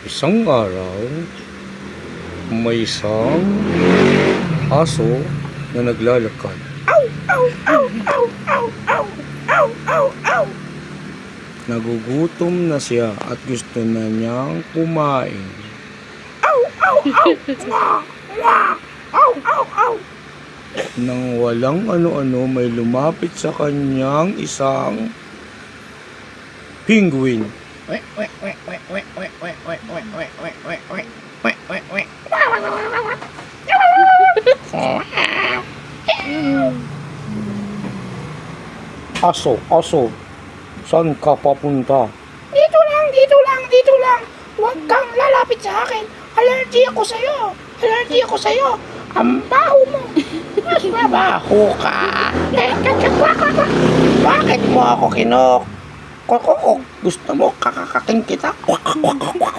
Isang araw, may isang aso na naglalakad. Nagugutom na siya at gusto na niyang kumain. Nang walang ano-ano, may lumapit sa kanyang isang penguin. Aso, saan ka papunta? Dito lang. Huwag kang lalapit sa akin. Allergy ako sa'yo. Ang baho mo. Mas mabaho ka. Bakit mo ako kinok? Gusto mo kakakakin kita?